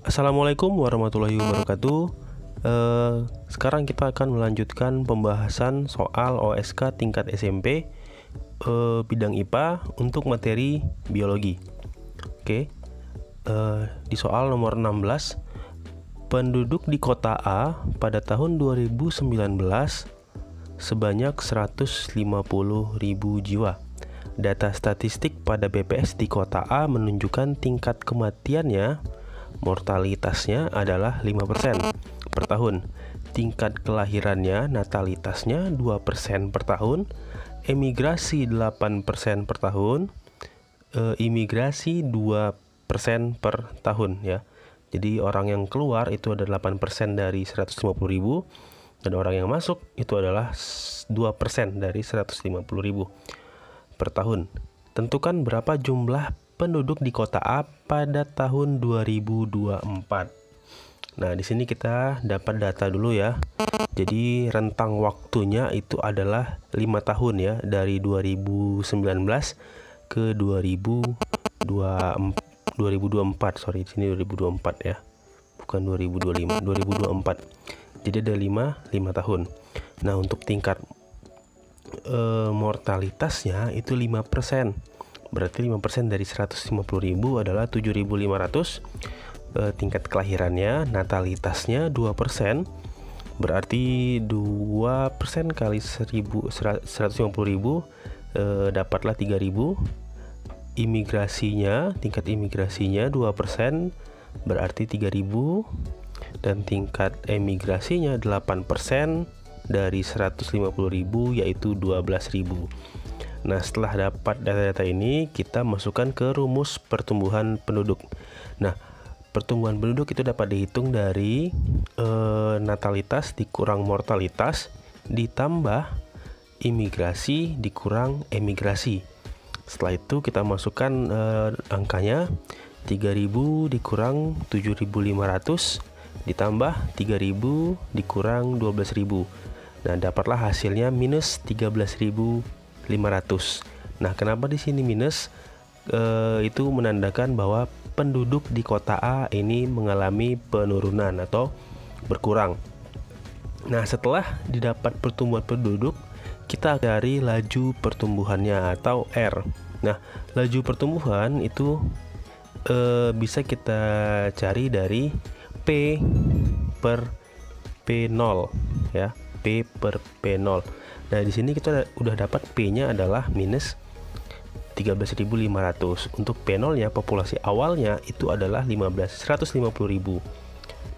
Assalamualaikum warahmatullahi wabarakatuh. Sekarang kita akan melanjutkan pembahasan soal OSK tingkat SMP bidang IPA untuk materi biologi. Oke, di soal nomor 16, penduduk di kota A pada tahun 2019 sebanyak 150.000 jiwa. Data statistik pada BPS di kota A menunjukkan tingkat kematiannya, mortalitasnya adalah 5% per tahun. Tingkat kelahirannya, natalitasnya 2% per tahun. Emigrasi 8% per tahun. Imigrasi 2% per tahun ya. Jadi orang yang keluar itu ada 8% dari 150.000, dan orang yang masuk itu adalah 2% dari 150.000 per tahun. Tentukan berapa jumlah penduduk di kota A pada tahun 2024. Nah, di sini kita dapat data dulu ya. Jadi rentang waktunya itu adalah 5 tahun ya, dari 2019 ke 2024. Sorry, di sini 2024 ya. Bukan 2025, 2024. Jadi ada 5 tahun. Nah, untuk tingkat mortalitasnya itu 5%. Berarti 5% dari 150.000 adalah 7.500. Tingkat kelahirannya, natalitasnya 2%. Berarti 2% kali 150.000 dapatlah 3.000. Imigrasinya, tingkat imigrasinya 2%, berarti 3.000. Dan tingkat emigrasinya 8% dari 150.000, yaitu 12.000. Nah, setelah dapat data-data ini, kita masukkan ke rumus pertumbuhan penduduk. Nah, pertumbuhan penduduk itu dapat dihitung dari natalitas dikurang mortalitas ditambah imigrasi dikurang emigrasi. Setelah itu kita masukkan angkanya, 3.000 dikurang 7.500 ditambah 3.000 dikurang 12.000. Nah, dapatlah hasilnya minus 13.500. Nah, kenapa di sini minus? Itu menandakan bahwa penduduk di kota A ini mengalami penurunan atau berkurang. Nah, setelah didapat pertumbuhan penduduk, kita cari laju pertumbuhannya atau R. Nah, laju pertumbuhan itu bisa kita cari dari P per P0 ya, P per P0. Nah, di sini kita udah dapat P-nya adalah minus 13.500. Untuk P0-nya, populasi awalnya itu adalah 150.000.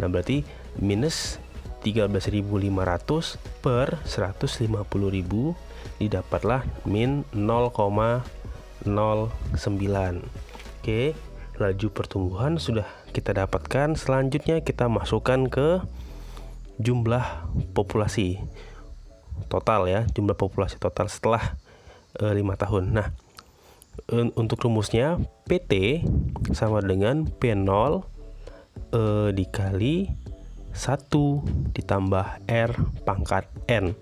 Nah, berarti minus 13.500 per 150.000 didapatlah min 0,09. Oke, laju pertumbuhan sudah kita dapatkan. Selanjutnya kita masukkan ke jumlah populasi total ya, jumlah populasi total setelah 5 tahun. Nah, untuk rumusnya PT sama dengan P0 dikali 1 ditambah R pangkat N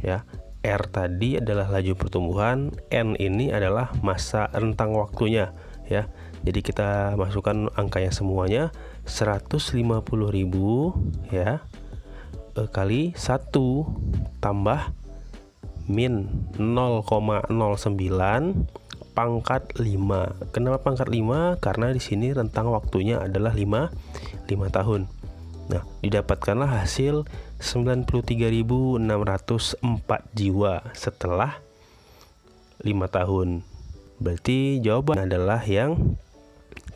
ya. R tadi adalah laju pertumbuhan, N ini adalah masa rentang waktunya ya. Jadi kita masukkan angkanya semuanya, 150.000 ya, kali 1 tambah min 0,09 pangkat 5. Kenapa pangkat 5? Karena di sini rentang waktunya adalah 5 tahun. Nah, didapatkanlah hasil 93.604 jiwa setelah 5 tahun. Berarti jawaban adalah yang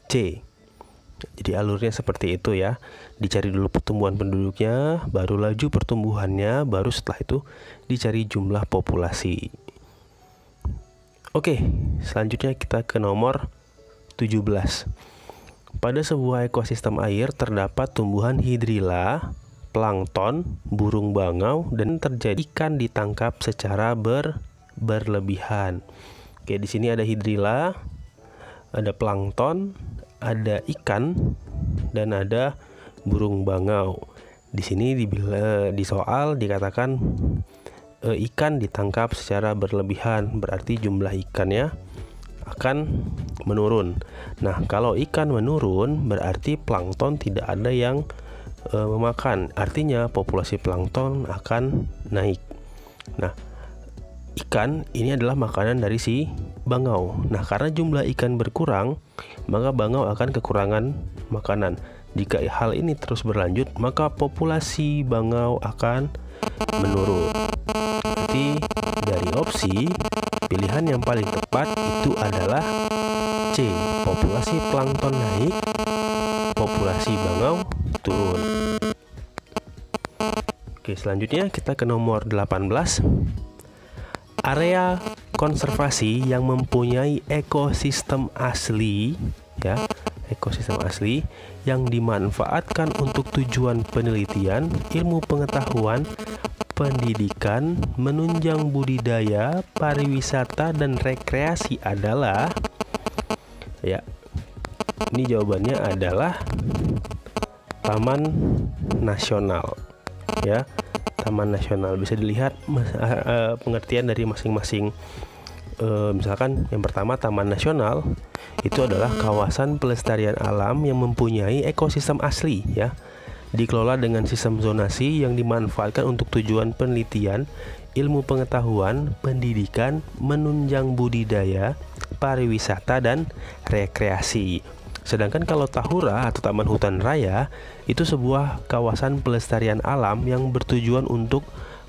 C. Jadi alurnya seperti itu ya. Dicari dulu pertumbuhan penduduknya, baru laju pertumbuhannya, baru setelah itu dicari jumlah populasi. Oke, selanjutnya kita ke nomor 17. Pada sebuah ekosistem air terdapat tumbuhan hidrilla, plankton, burung bangau, dan terjadi ikan ditangkap secara berlebihan. Oke, di sini ada hidrilla, ada plankton, ada ikan, dan ada burung bangau. Di sini di soal dikatakan ikan ditangkap secara berlebihan, berarti jumlah ikannya akan menurun. Nah, kalau ikan menurun berarti plankton tidak ada yang memakan. Artinya populasi plankton akan naik. Nah, ikan ini adalah makanan dari si bangau. Nah, karena jumlah ikan berkurang, maka bangau akan kekurangan makanan. Jika hal ini terus berlanjut, maka populasi bangau akan menurun. Jadi dari opsi pilihan yang paling tepat itu adalah C. Populasi plankton naik, populasi bangau turun. Oke, selanjutnya kita ke nomor 18. Area konservasi yang mempunyai ekosistem asli, ya, ekosistem asli yang dimanfaatkan untuk tujuan penelitian, ilmu pengetahuan, pendidikan, menunjang budidaya, pariwisata, dan rekreasi adalah, ya, ini jawabannya adalah Taman Nasional, ya. Taman Nasional bisa dilihat pengertian dari masing-masing. Misalkan yang pertama, Taman Nasional itu adalah kawasan pelestarian alam yang mempunyai ekosistem asli, ya, dikelola dengan sistem zonasi yang dimanfaatkan untuk tujuan penelitian, ilmu pengetahuan, pendidikan, menunjang budidaya, pariwisata, dan rekreasi. Sedangkan kalau Tahura atau Taman Hutan Raya itu sebuah kawasan pelestarian alam yang bertujuan untuk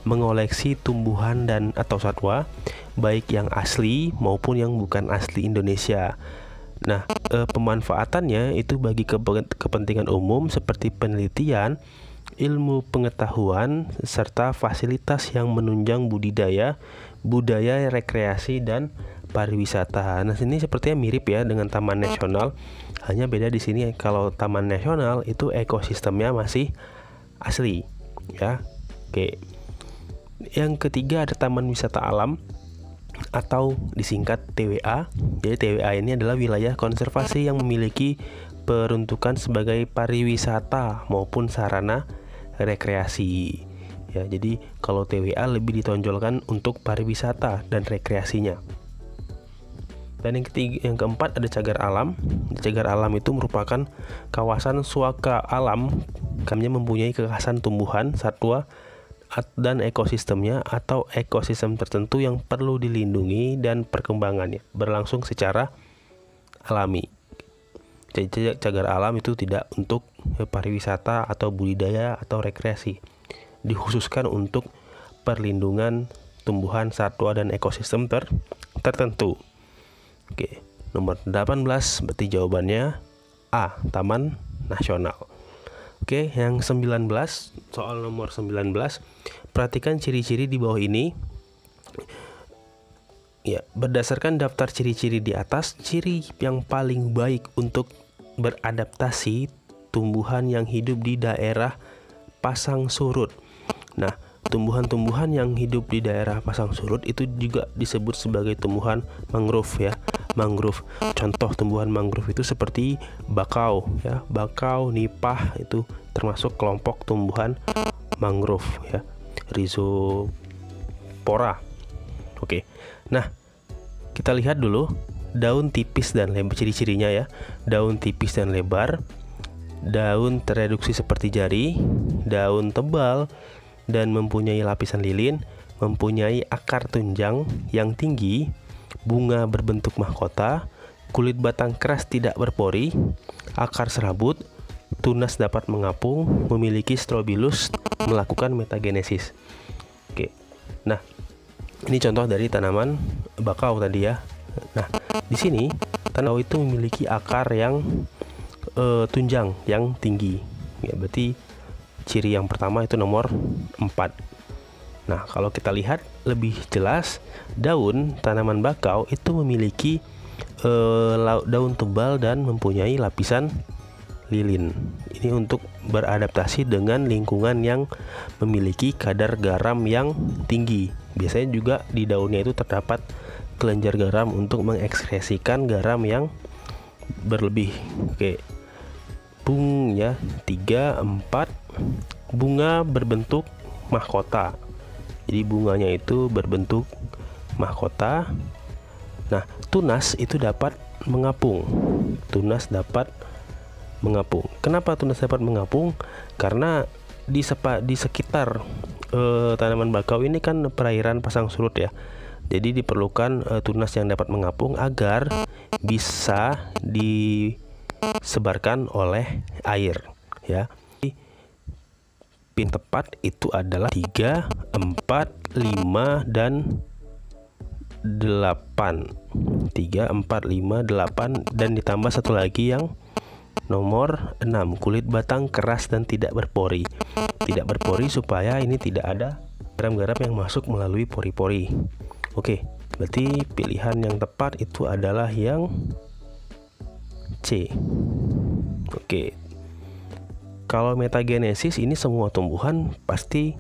mengoleksi tumbuhan dan atau satwa baik yang asli maupun yang bukan asli Indonesia. Nah, pemanfaatannya itu bagi kepentingan umum seperti penelitian, ilmu pengetahuan, serta fasilitas yang menunjang budidaya, rekreasi, dan pariwisata. Nah, ini sepertinya mirip ya dengan Taman Nasional. Hanya beda di sini kalau Taman Nasional itu ekosistemnya masih asli, ya. Oke. Yang ketiga ada Taman Wisata Alam atau disingkat TWA. Jadi TWA ini adalah wilayah konservasi yang memiliki peruntukan sebagai pariwisata maupun sarana rekreasi. Ya, jadi kalau TWA lebih ditonjolkan untuk pariwisata dan rekreasinya. Dan yang keempat ada cagar alam. Cagar alam itu merupakan kawasan suaka alam yang mempunyai kekhasan tumbuhan, satwa, dan ekosistemnya atau ekosistem tertentu yang perlu dilindungi dan perkembangannya berlangsung secara alami. Jadi cagar alam itu tidak untuk pariwisata atau budidaya atau rekreasi, dikhususkan untuk perlindungan tumbuhan, satwa, dan ekosistem tertentu. Oke, nomor 18 berarti jawabannya A, Taman Nasional. Oke, yang 19, soal nomor 19, perhatikan ciri-ciri di bawah ini. Ya, berdasarkan daftar ciri-ciri di atas, ciri yang paling baik untuk beradaptasi tumbuhan yang hidup di daerah pasang surut. Nah, tumbuhan-tumbuhan yang hidup di daerah pasang surut itu juga disebut sebagai tumbuhan mangrove, ya. Mangrove. Contoh tumbuhan mangrove itu seperti bakau, ya. Bakau, nipah itu termasuk kelompok tumbuhan mangrove, ya. Rhizopora. Oke. Nah, kita lihat dulu daun tipis dan lebar, ciri-cirinya ya. Daun tipis dan lebar, daun tereduksi seperti jari, daun tebal dan mempunyai lapisan lilin, mempunyai akar tunjang yang tinggi, bunga berbentuk mahkota, kulit batang keras tidak berpori, akar serabut, tunas dapat mengapung, memiliki strobilus, melakukan metagenesis. Oke. Nah, ini contoh dari tanaman bakau tadi ya. Nah, di sini tanaman itu memiliki akar yang tunjang yang tinggi. Ya, berarti ciri yang pertama itu nomor 4. Nah, kalau kita lihat lebih jelas, daun tanaman bakau itu memiliki daun tebal dan mempunyai lapisan lilin. Ini untuk beradaptasi dengan lingkungan yang memiliki kadar garam yang tinggi. Biasanya juga di daunnya itu terdapat kelenjar garam untuk mengekskresikan garam yang berlebih. Oke. Ya, 3, 4. Bunga berbentuk mahkota. Jadi bunganya itu berbentuk mahkota. Nah, tunas itu dapat mengapung. Tunas dapat mengapung. Kenapa tunas dapat mengapung? Karena di sekitar tanaman bakau ini kan perairan pasang surut ya. Jadi diperlukan tunas yang dapat mengapung agar bisa disebarkan oleh air ya. Pin tepat itu adalah 3, 4, 5 dan 8. 3, 4, 5, 8 dan ditambah satu lagi yang nomor 6, kulit batang keras dan tidak berpori. Tidak berpori supaya ini tidak ada garam-garam yang masuk melalui pori-pori. Oke, berarti pilihan yang tepat itu adalah yang C. Oke. Kalau metagenesis ini semua tumbuhan pasti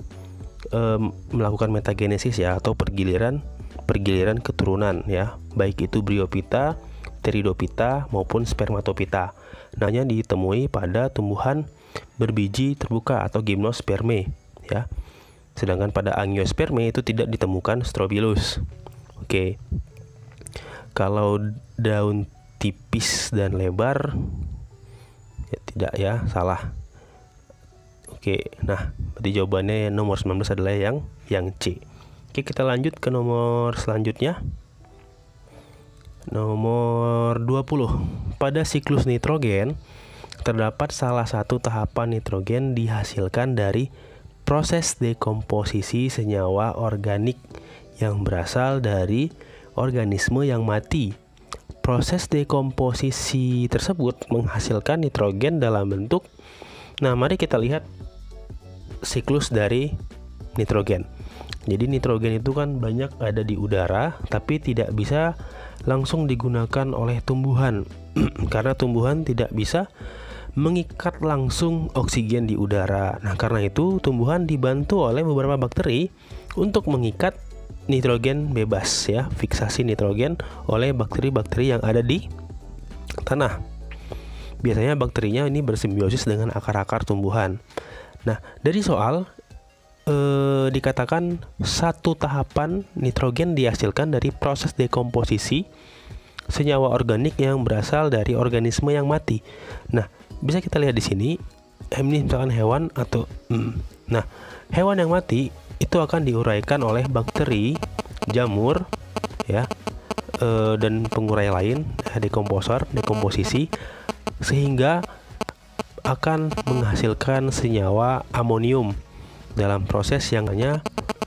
melakukan metagenesis ya, atau pergiliran keturunan ya, baik itu Bryophyta, Pteridophyta maupun Spermatophyta. Hanya ditemui pada tumbuhan berbiji terbuka atau Gymnospermae ya. Sedangkan pada Angiospermae itu tidak ditemukan Strobilus. Oke. Kalau daun tipis dan lebar ya tidak ya, salah. Oke, nah berarti jawabannya nomor 19 adalah yang C. Oke, kita lanjut ke nomor selanjutnya. Nomor 20. Pada siklus nitrogen terdapat salah satu tahapan nitrogen dihasilkan dari proses dekomposisi senyawa organik yang berasal dari organisme yang mati. Proses dekomposisi tersebut menghasilkan nitrogen dalam bentuk. Nah, mari kita lihat siklus dari nitrogen. Jadi nitrogen itu kan banyak ada di udara, tapi tidak bisa langsung digunakan oleh tumbuhan karena tumbuhan tidak bisa mengikat langsung oksigen di udara. Nah, karena itu tumbuhan dibantu oleh beberapa bakteri untuk mengikat nitrogen bebas ya, fiksasi nitrogen oleh bakteri-bakteri yang ada di tanah. Biasanya bakterinya ini bersimbiosis dengan akar-akar tumbuhan. Nah, dari soal dikatakan satu tahapan nitrogen dihasilkan dari proses dekomposisi senyawa organik yang berasal dari organisme yang mati. Nah, bisa kita lihat di sini, ini misalkan hewan atau nah, hewan yang mati itu akan diuraikan oleh bakteri, jamur, ya, dan pengurai lain, dekomposisi, sehingga akan menghasilkan senyawa amonium dalam proses yang namanya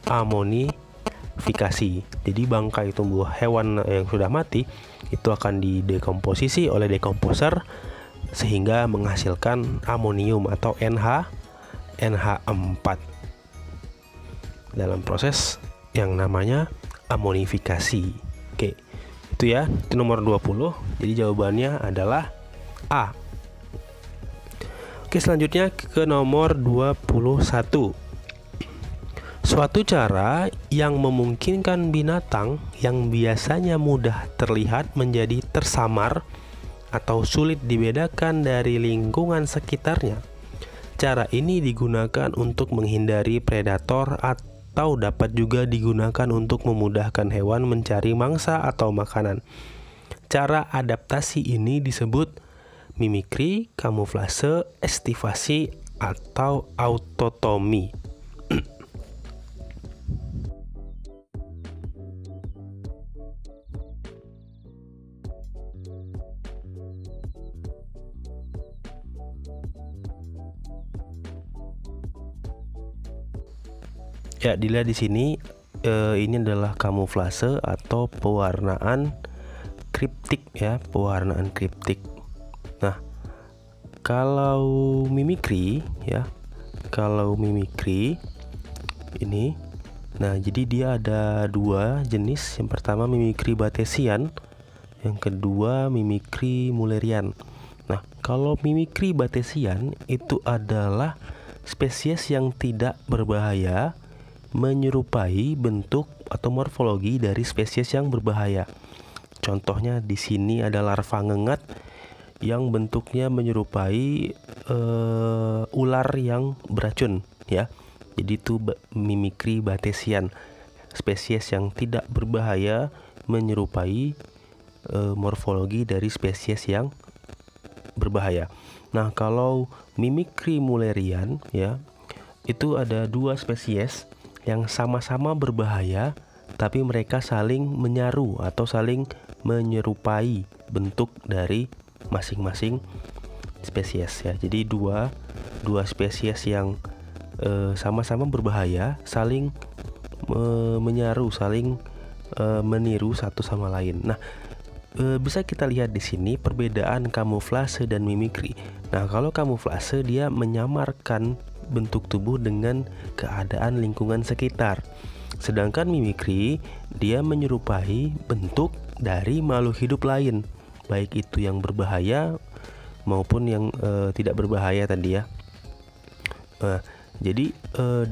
amonifikasi. Jadi bangkai tumbuh hewan yang sudah mati itu akan didekomposisi oleh dekomposer sehingga menghasilkan amonium atau NH4 dalam proses yang namanya amonifikasi. Oke, itu ya, itu nomor 20. Jadi jawabannya adalah A. Oke, selanjutnya ke nomor 21. Suatu cara yang memungkinkan binatang yang biasanya mudah terlihat menjadi tersamar atau sulit dibedakan dari lingkungan sekitarnya. Cara ini digunakan untuk menghindari predator atau dapat juga digunakan untuk memudahkan hewan mencari mangsa atau makanan. Cara adaptasi ini disebut mimikri, kamuflase, estivasi, atau autotomi. Ya, dilihat di sini ini adalah kamuflase atau pewarnaan kriptik ya, pewarnaan kriptik. Nah, kalau mimikri ya, ini, nah jadi dia ada dua jenis. Yang pertama mimikri batesian, yang kedua mimikri mullerian. Nah, kalau mimikri batesian itu adalah spesies yang tidak berbahaya menyerupai bentuk atau morfologi dari spesies yang berbahaya. Contohnya di sini ada larva ngengat yang bentuknya menyerupai ular yang beracun ya. Jadi itu mimikri batesian, spesies yang tidak berbahaya menyerupai morfologi dari spesies yang berbahaya. Nah, kalau Mimicry mullerian ya, itu ada 2 spesies yang sama-sama berbahaya, tapi mereka saling menyaru atau saling menyerupai bentuk dari masing-masing spesies ya. Jadi dua spesies yang sama-sama berbahaya saling menyaru, saling meniru satu sama lain. Nah, bisa kita lihat di sini perbedaan kamuflase dan mimikri. Nah, kalau kamuflase dia menyamarkan bentuk tubuh dengan keadaan lingkungan sekitar. Sedangkan mimikri dia menyerupai bentuk dari makhluk hidup lain, baik itu yang berbahaya maupun yang tidak berbahaya tadi ya. Jadi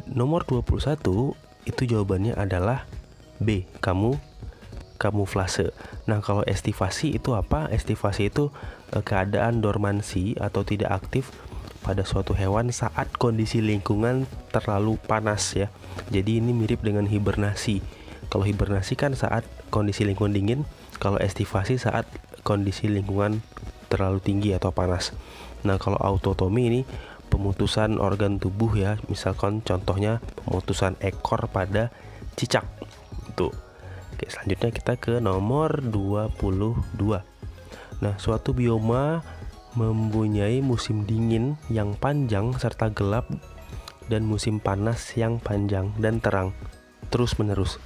nomor 21 itu jawabannya adalah B, kamuflase. Nah, kalau estivasi itu apa? Estivasi itu keadaan dormansi atau tidak aktif pada suatu hewan saat kondisi lingkungan terlalu panas ya. Jadi ini mirip dengan hibernasi. Kalau hibernasi kan saat kondisi lingkungan dingin, kalau estivasi saat kondisi lingkungan terlalu tinggi atau panas. Nah, kalau autotomi ini pemutusan organ tubuh ya, misalkan contohnya pemutusan ekor pada cicak. Tuh. Oke, selanjutnya kita ke nomor 22. Nah, suatu bioma mempunyai musim dingin yang panjang serta gelap dan musim panas yang panjang dan terang terus-menerus,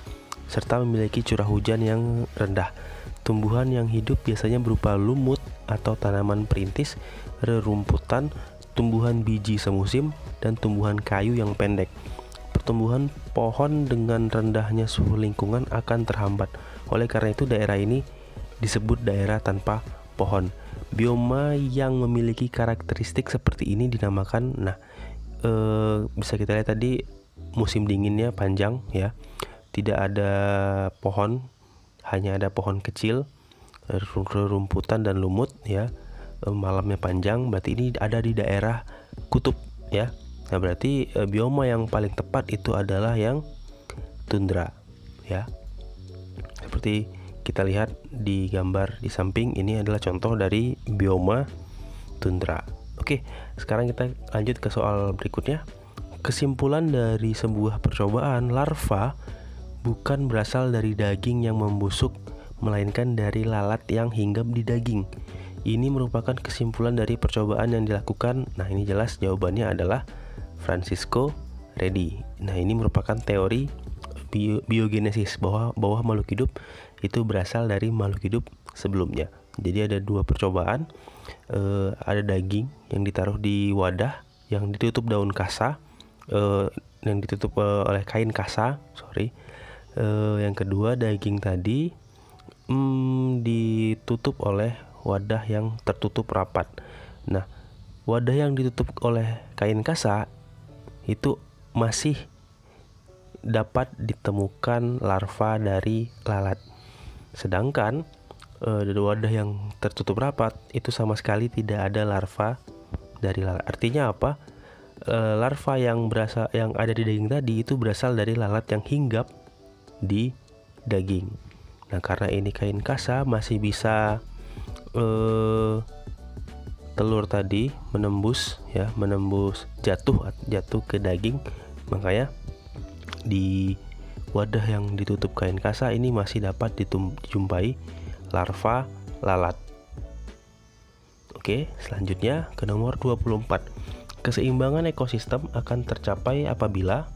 serta memiliki curah hujan yang rendah. Tumbuhan yang hidup biasanya berupa lumut atau tanaman perintis, rerumputan, tumbuhan biji semusim, dan tumbuhan kayu yang pendek. Pertumbuhan pohon dengan rendahnya suhu lingkungan akan terhambat. Oleh karena itu daerah ini disebut daerah tanpa pohon. Bioma yang memiliki karakteristik seperti ini dinamakan, bisa kita lihat tadi musim dinginnya panjang ya, tidak ada pohon, hanya ada pohon kecil, rumputan dan lumut ya. Malamnya panjang, berarti ini ada di daerah kutub ya. Nah, berarti bioma yang paling tepat itu adalah yang tundra ya. Seperti kita lihat di gambar di samping, ini adalah contoh dari bioma tundra. Oke, sekarang kita lanjut ke soal berikutnya. Kesimpulan dari sebuah percobaan, larva bukan berasal dari daging yang membusuk, melainkan dari lalat yang hinggap di daging. Ini merupakan kesimpulan dari percobaan yang dilakukan. Nah, ini jelas jawabannya adalah Francisco Redi. Nah, ini merupakan teori biogenesis, bahwa makhluk hidup itu berasal dari makhluk hidup sebelumnya. Jadi ada 2 percobaan, ada daging yang ditaruh di wadah yang ditutup daun kasa, yang ditutup oleh kain kasa, yang kedua daging tadi ditutup oleh wadah yang tertutup rapat. Nah, wadah yang ditutup oleh kain kasa itu masih dapat ditemukan larva dari lalat. Sedangkan wadah yang tertutup rapat itu sama sekali tidak ada larva dari lalat. Artinya apa? Larva yang ada di daging tadi itu berasal dari lalat yang hinggap di daging. Nah, karena ini kain kasa masih bisa telur tadi menembus jatuh ke daging, makanya di wadah yang ditutup kain kasa ini masih dapat dijumpai larva lalat. Oke, selanjutnya ke nomor 24. Keseimbangan ekosistem akan tercapai apabila.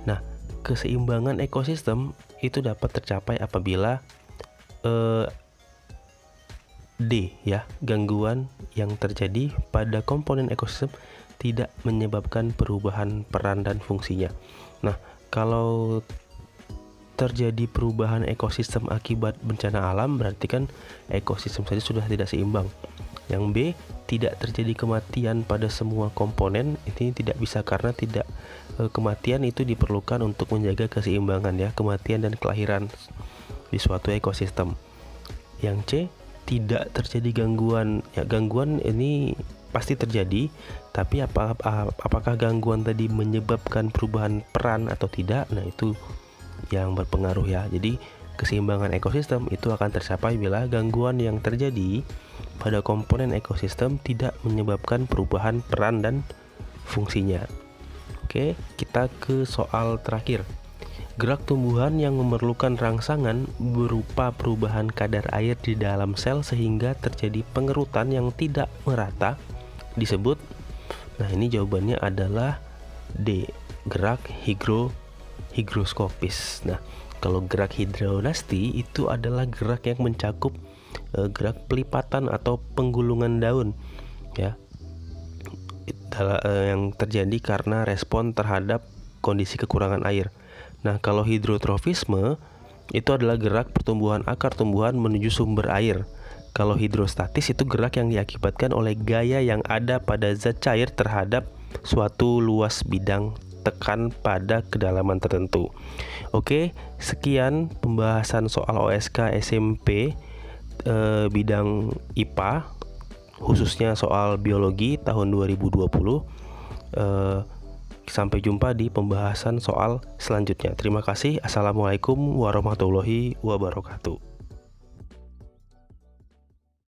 Nah, keseimbangan ekosistem itu dapat tercapai apabila D ya, gangguan yang terjadi pada komponen ekosistem tidak menyebabkan perubahan peran dan fungsinya. Nah, kalau terjadi perubahan ekosistem akibat bencana alam, berarti kan ekosistem saja sudah tidak seimbang. Yang B, tidak terjadi kematian pada semua komponen. Ini tidak bisa karena kematian itu diperlukan untuk menjaga keseimbangan ya, kematian dan kelahiran di suatu ekosistem. Yang C, tidak terjadi gangguan. Ya, gangguan ini pasti terjadi, tapi apakah gangguan tadi menyebabkan perubahan peran atau tidak? Nah, itu yang berpengaruh ya. Jadi Keseimbangan ekosistem itu akan tercapai bila gangguan yang terjadi pada komponen ekosistem tidak menyebabkan perubahan peran dan fungsinya. Oke, kita ke soal terakhir. Gerak tumbuhan yang memerlukan rangsangan berupa perubahan kadar air di dalam sel sehingga terjadi pengerutan yang tidak merata disebut. Nah, ini jawabannya adalah D, gerak higroskopis. Nah, kalau gerak hidronasti itu adalah gerak yang mencakup gerak pelipatan atau penggulungan daun, ya, yang terjadi karena respon terhadap kondisi kekurangan air. Nah, kalau hidrotrofisme itu adalah gerak pertumbuhan akar tumbuhan menuju sumber air. Kalau hidrostatis itu gerak yang diakibatkan oleh gaya yang ada pada zat cair terhadap suatu luas bidang tekan pada kedalaman tertentu. Oke, sekian pembahasan soal OSK SMP bidang IPA, khususnya soal biologi tahun 2020. Sampai jumpa di pembahasan soal selanjutnya. Terima kasih. Assalamualaikum warahmatullahi wabarakatuh.